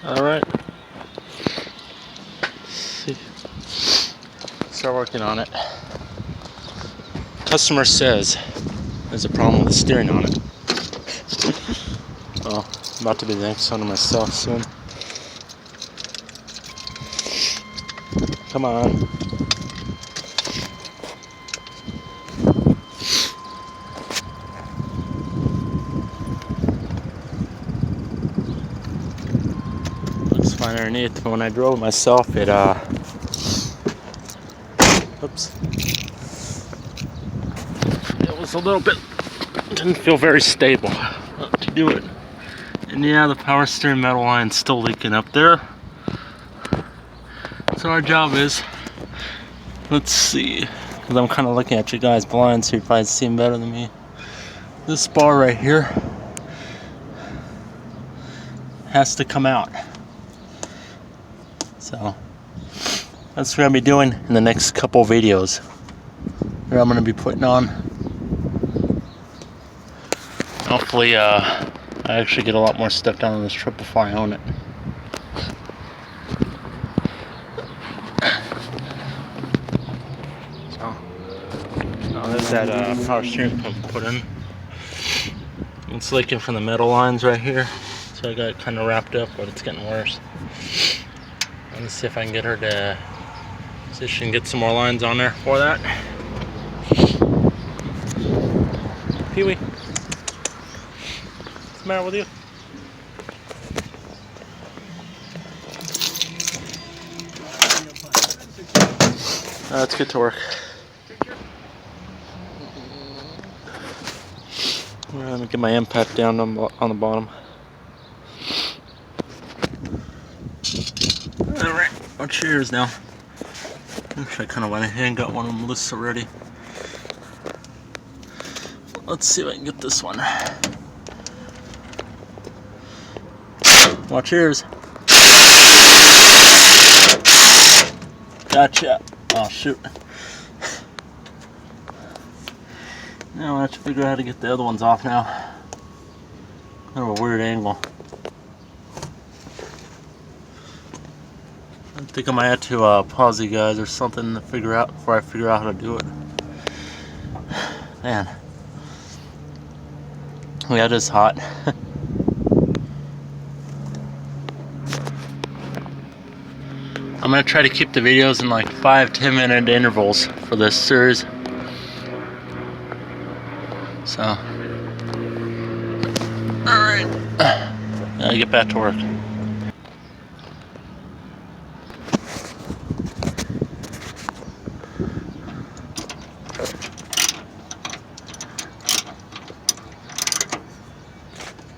Alright. Start working on it. Customer says there's a problem with the steering on it. Well, about to be the next one to myself soon. Come on. Looks fine underneath, but when I drove it myself, it oops. It was a little bit, didn't feel very stable to do it. And yeah, the power steering metal line's still leaking up there. So our job is, let's see, because I'm kind of looking at you guys blind, so you're probably seeing better than me. This bar right here has to come out. So that's what I'm going to be doing in the next couple videos that I'm going to be putting on. Hopefully I actually get a lot more stuff done on this trip before I own it. So now there's that power steering pump put in. It's leaking from the metal lines right here, so I got it kind of wrapped up, but it's getting worse. Let me see if I can get her to see if she can get some more lines on there for that. Pee-wee, what's the matter with you? Let's get to work. Let me get my impact down on the bottom. Alright, our chairs now. Actually, I kind of went ahead and got one of them loose already. Let's see if I can get this one. Watch ears. Gotcha. Oh shoot. Now I have to figure out how to get the other ones off now. Kind of a weird angle. I think I might have to pause you guys or something to figure out before I figure out how to do it. Man. Yeah, it is hot. I'm gonna try to keep the videos in like 5-10 minute intervals for this series. So, alright, gotta get back to work.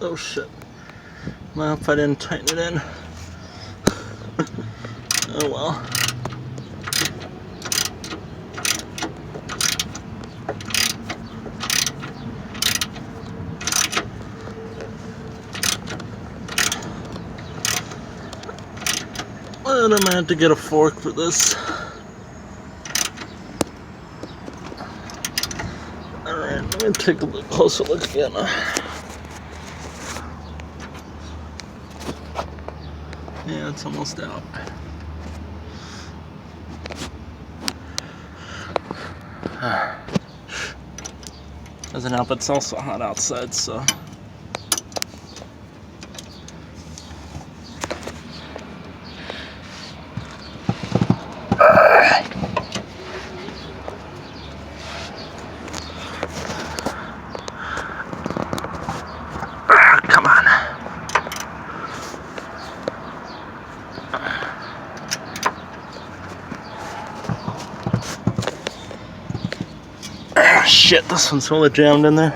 Oh shit, well, if I didn't tighten it in. Oh well. And I might have to get a fork for this. Alright, let me take a look, closer look again. Yeah, it's almost out. Doesn't help, it's also hot outside, so. Come on. Ah, shit, this one's really jammed in there.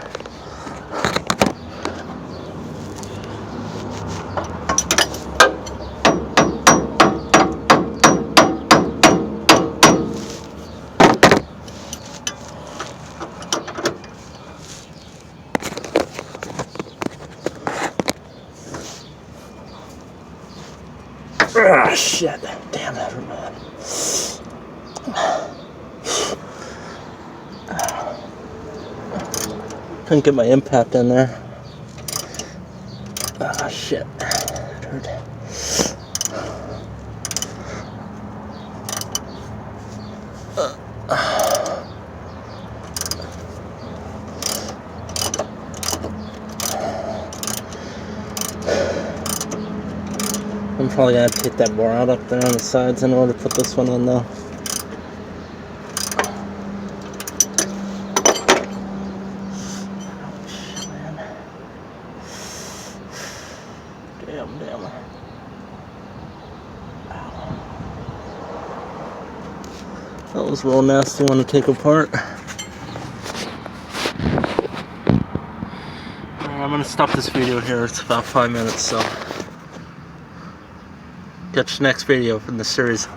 Ah, shit. Damn, that hurt my head. Couldn't get my impact in there. Ah, shit. That hurt. I'm probably gonna have to take that bar out up there on the sides in order to put this one in though. Damn. That was a real nasty one to take apart. Alright, I'm gonna stop this video here. It's about 5 minutes, so catch the next video from the series.